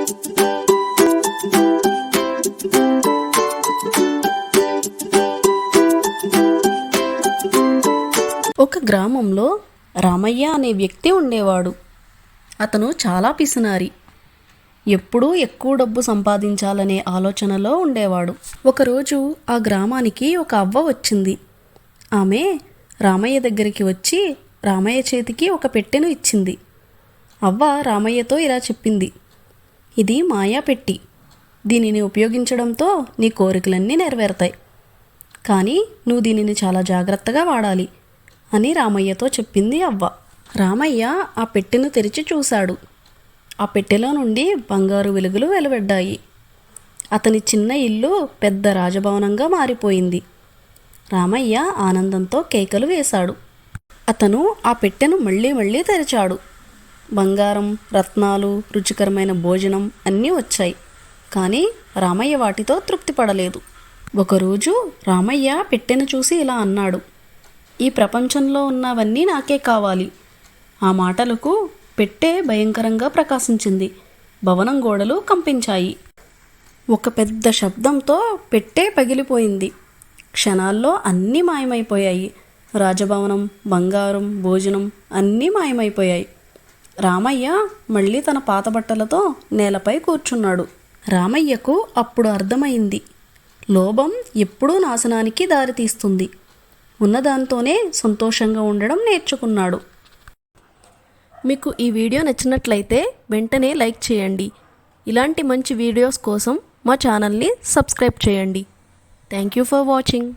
ఒక గ్రామంలో రామయ్య అనే వ్యక్తి ఉండేవాడు. అతను చాలా పిసినారి. ఎప్పుడూ ఎక్కువ డబ్బు సంపాదించాలనే ఆలోచనలో ఉండేవాడు. ఒకరోజు ఆ గ్రామానికి ఒక అవ్వ వచ్చింది. ఆమె రామయ్య దగ్గరికి వచ్చి రామయ్య చేతికి ఒక పెట్టెను ఇచ్చింది. అవ్వ రామయ్యతో ఇలా చెప్పింది, ఇది మాయా పెట్టి. దీనిని ఉపయోగించడంతో నీ కోరికలన్నీ నెరవేరుతాయి. కానీ నువ్వు దీనిని చాలా జాగ్రత్తగా వాడాలి అని రామయ్యతో చెప్పింది అవ్వ. రామయ్య ఆ పెట్టెను తెరిచి చూశాడు. ఆ పెట్టెలో నుండి బంగారు వెలుగులు వెలువడ్డాయి. అతని చిన్న ఇల్లు పెద్ద రాజభవనంగా మారిపోయింది. రామయ్య ఆనందంతో కేకలు వేశాడు. అతను ఆ పెట్టెను మళ్ళీ తెరిచాడు. బంగారం, రత్నాలు, రుచికరమైన భోజనం అన్నీ వచ్చాయి. కానీ రామయ్య వాటితో తృప్తి పడలేదు. ఒకరోజు రామయ్య పెట్టెను చూసి ఇలా అన్నాడు, ఈ ప్రపంచంలో ఉన్నవన్నీ నాకే కావాలి. ఆ మాటలకు పెట్టె భయంకరంగా ప్రకాశించింది. భవనం గోడలు కంపించాయి. ఒక పెద్ద శబ్దంతో పెట్టె పగిలిపోయింది. క్షణాల్లో అన్నీ మాయమైపోయాయి. రాజభవనం, బంగారం, భోజనం అన్నీ మాయమైపోయాయి. రామయ్య మళ్ళీ తన పాత బట్టలతో నేలపై కూర్చున్నాడు. రామయ్యకు అప్పుడు అర్థమైంది, లోభం ఎప్పుడూ నాశనానికి దారితీస్తుంది. ఉన్నదాంతోనే సంతోషంగా ఉండడం నేర్చుకున్నాడు. మీకు ఈ వీడియో నచ్చినట్లయితే వెంటనే లైక్ చేయండి. ఇలాంటి మంచి వీడియోస్ కోసం మా ఛానల్ని సబ్స్క్రైబ్ చేయండి. Thank you for watching.